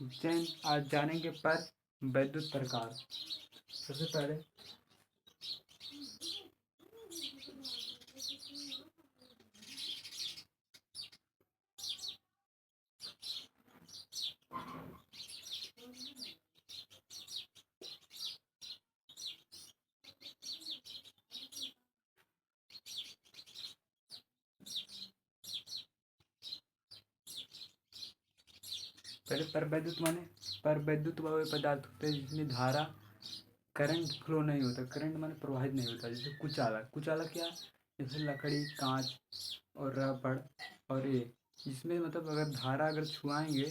चैन आज जानेंगे पर वैद्युत प्रकार। सबसे पहले परवैद्युत माने परवैद्युत वह पदार्थ होते हैं जिसमें धारा करंट फ्लो नहीं होता। करंट माने प्रवाहित नहीं होता। जैसे कुचालक, कुचालक क्या है? जैसे लकड़ी, कांच और रबड़ और ये, जिसमें मतलब अगर धारा अगर छुआएंगे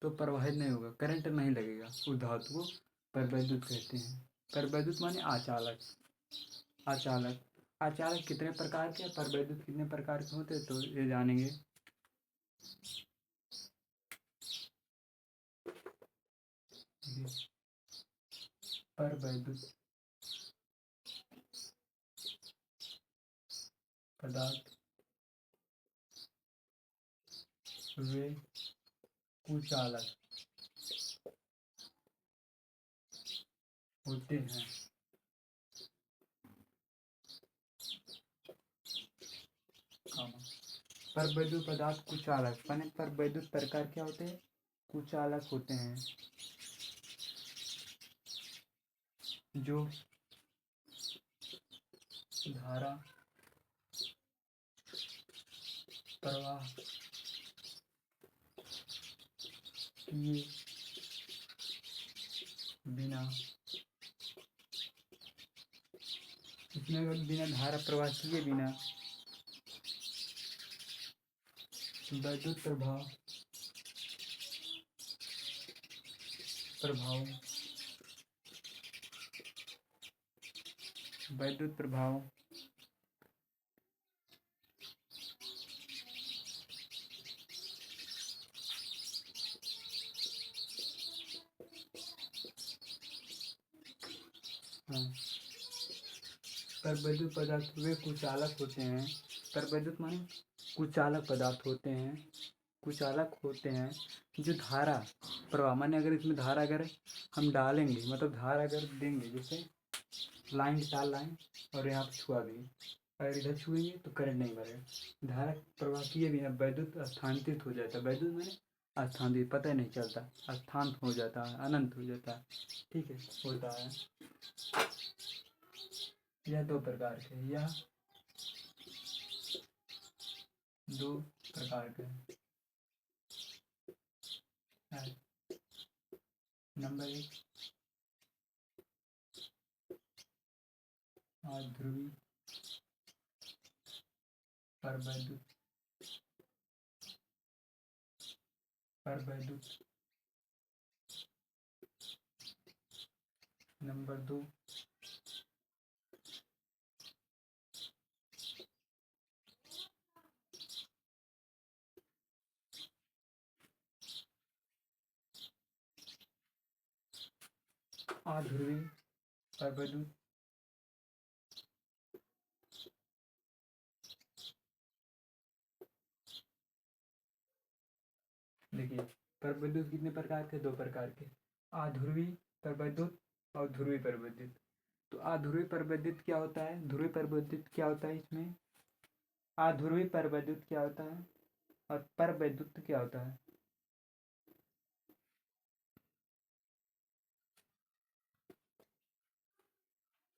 तो प्रवाहित नहीं होगा, करंट नहीं लगेगा, उस धातु को परवैद्युत कहते हैं। परवैद्युत माने आचालक। आचालक, आचालक कितने प्रकार के, परवैद्युत कितने प्रकार के होते हैं तो ये जानेंगे। परवैद्युत पदार्थ वे कुचालक होते हैं। परवैद्युत पदार्थ कुचालक माने परवैद्युत प्रकार क्या होते हैं? कुचालक होते हैं, जो धारा प्रवाह किए बिना, इसमें अगर बिना धारा प्रवाह किए बिना वैद्युत प्रभाव प्रभाव वैद्युत प्रभाव हाँ, परवैद्युत पदार्थ वे कुचालक होते हैं। परवैद्युत माने कुचालक पदार्थ होते हैं, कुचालक होते हैं जो धारा प्रवाह माने अगर इसमें धारा अगर हम डालेंगे, मतलब धारा अगर देंगे, जैसे लाइन के तार लाइन और यहाँ पे छुआ देंगे, अगर इधर छुएंगे तो करंट नहीं बढ़ेगा। धारा प्रवाह किए बिना वैद्युत स्थानांतरित हो जाता है। वैद्युत मैंने स्थानांतरित, पता ही नहीं चलता, स्थान हो जाता है, अनंत हो जाता है। ठीक है, होता है। यह दो प्रकार के, यह दो प्रकार के हैं। नंबर एक, ध्रुवी परवैद्युत परवैद्युत। नंबर दो, अध्रुवी परवैद्युत। देखिए, परवैद्युत कितने प्रकार के? दो प्रकार के, अध्रुवी परवैद्युत और ध्रुवी परवैद्युत। तो अध्रुवी परवैद्युत क्या होता है? ध्रुवी परवैद्युत क्या होता है? इसमें अध्रुवी परवैद्युत क्या होता है और परवैद्युत क्या होता है?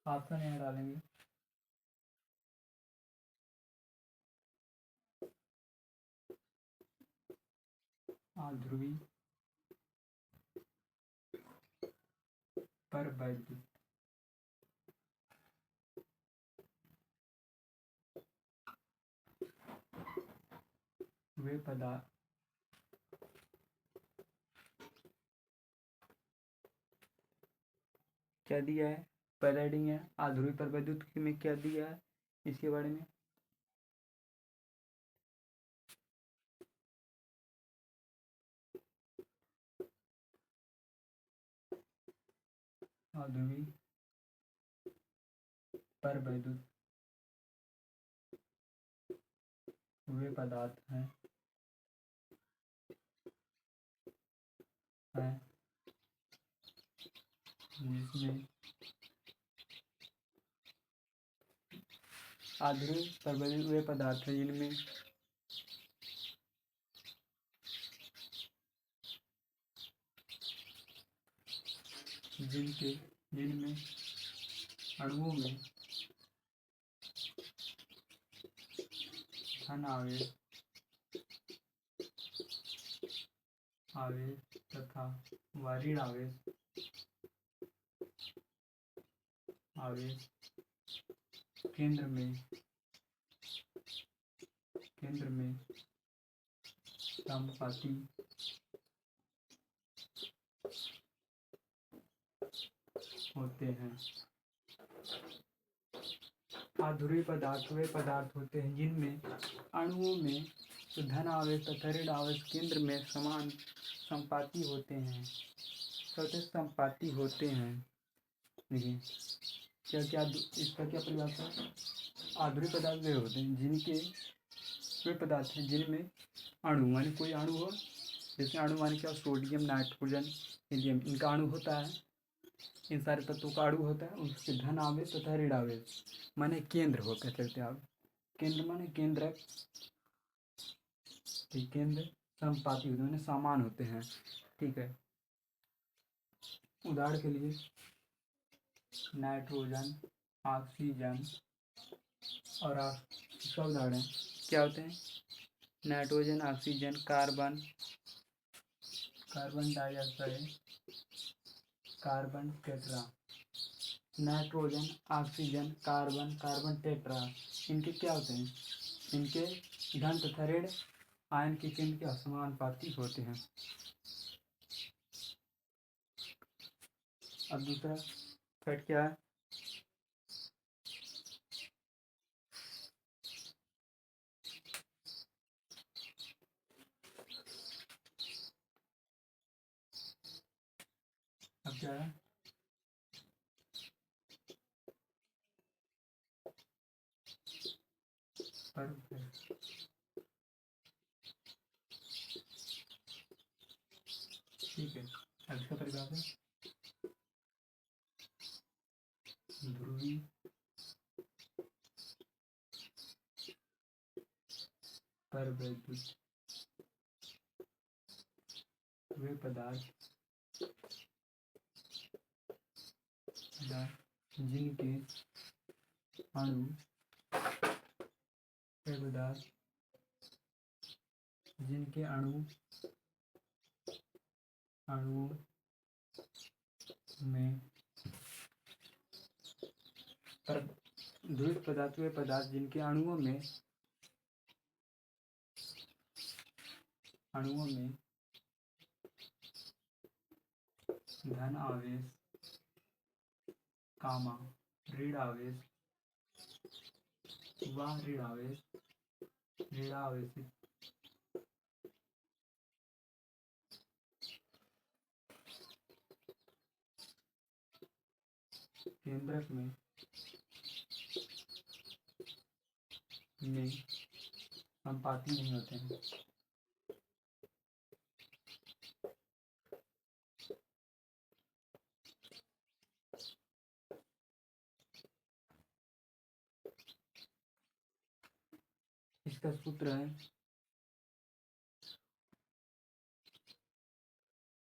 ऑप्शन यहाँ डालेंगे। अध्रुवी परवैद्युत वे पदार्थ क्या दिया है? पहला हेडिंग है अध्रुवी परवैद्युत में क्या दिया है इसके बारे में। अध्रुवी परवैद्युत वे पदार्थ हैं है जिसमें आधुनिक प्रबलित वे पदार्थ हैं जिनमें अणुओं में धन आवेश तथा ऋण आवेश केंद्र में समानुपाती होते हैं। अध्रुवीय पदार्थ वे पदार्थ होते हैं जिनमें अणुओं में धन आवेश तथा ऋण आवेश केंद्र में समान संपाती होते हैं, सतह संपाती होते हैं। देखिए क्या इसका क्या परिभाषा है? अध्रुवीय पदार्थ वे होते हैं वे पदार्थ हैं जिनमें अणु माने कोई अणु हो, जैसे अणु माने क्या, सोडियम, नाइट्रोजन, हीलियम, इनका अणु होता है, इन सारे तत्वों का अणु होता है, उसके धन आवेश तथा ऋण आवेश माने केंद्र हो, कह सकते हैं आप। केंद्र माने केंद्र संपाती होते हैं, समान होते हैं। ठीक है, उदाहरण के लिए नाइट्रोजन, ऑक्सीजन और इसका उदाहरण क्या होते हैं? Nitrogen, oxygen, carbon dioxide, carbon tetra. Nitrogen, oxygen, carbon tetra, इनके क्या होते हैं? इनके धन तथा ऋण आयन के केंद्र के असमानुपाती होते हैं। अब दूसरा फैक्ट क्या है? अब क्या है? ठीक है, अब इसका परिभाषा ध्रुवीय परवैद्युत वे पदार्थ जिनके अणु वे पदार्थ जिनके अणुओं में ध्रुवीय पदार्थ वे पदार्थ जिनके अणुओं में धन आवेश, ऋण आवेश व ऋण आवेश केंद्रक में संपाती नहीं होते हैं। इसका सूत्र है,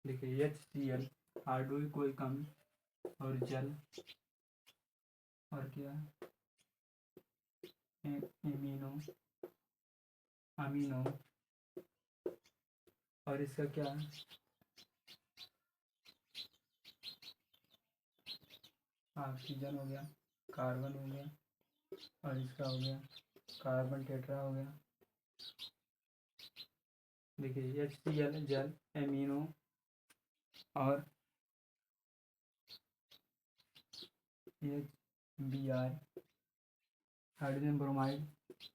देखिए HCl, हाइड्रोजन कोई कम और जल और क्या अमीनो और इसका क्या है? ऑक्सीजन हो गया, कार्बन हो गया और इसका हो गया कार्बन टेट्रा हो गया। देखिए HCl जल, एमिनो और HBr हाइड्रोजन ब्रोमाइड,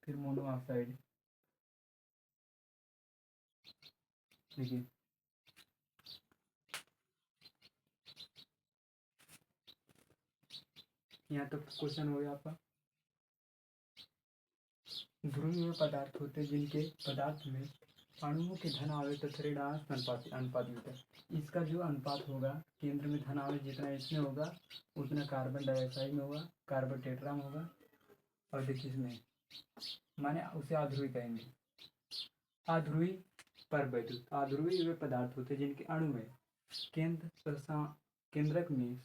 फिर मोनोऑक्साइड। देखिए यहाँ तक तो क्वेश्चन हो गया आपका। ध्रुवीय पदार्थ होते जिनके पदार्थ में अणुओं के धन आवेश तथा ऋणावेश अनुपाती होता है। इसका जो अनुपात होगा, केंद्र में धन आवेश जितना इसमें होगा उतना कार्बन डाइऑक्साइड में होगा, कार्बन टेट्रा में होगा, और देखिए इसमें माने उसे अध्रुवी कहेंगे। अध्रुवी परवैद्युत, अध्रुवी वे पदार्थ होते हैं जिनके अणु में केंद्रक में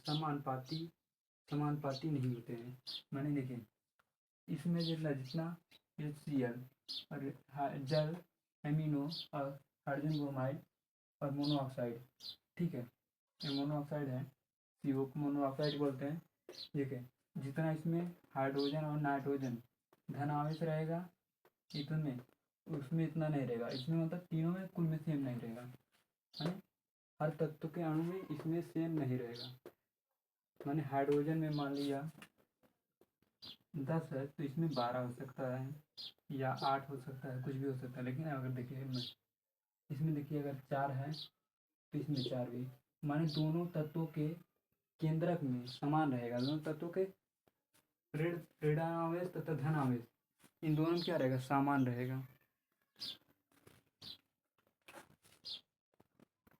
समानुपाती नहीं होते हैं। माने देखिए इसमें जितना HCl और जल, एमिनो और हाइड्रोजन ब्रोमाइड और मोनोऑक्साइड, ठीक है, ये मोनोऑक्साइड है, CO को मोनोऑक्साइड बोलते हैं। ठीक है, जितना इसमें हाइड्रोजन और नाइट्रोजन धन आवेश रहेगा इतने उसमें इतना नहीं रहेगा, इसमें मतलब तीनों में कुल में सेम नहीं रहेगा, है हर तत्व के अणु में इसमें सेम नहीं रहेगा। माने हाइड्रोजन में मान लिया 10 है तो इसमें 12 हो सकता है या 8 हो सकता है, कुछ भी हो सकता है। लेकिन अगर देखिए इसमें देखिए अगर 4 है तो इसमें 4 भी, माने दोनों तत्वों के केंद्रक में समान रहेगा। दोनों तत्वों के ऋणावेश तथा धनावेश इन दोनों में क्या रहेगा, समान रहेगा।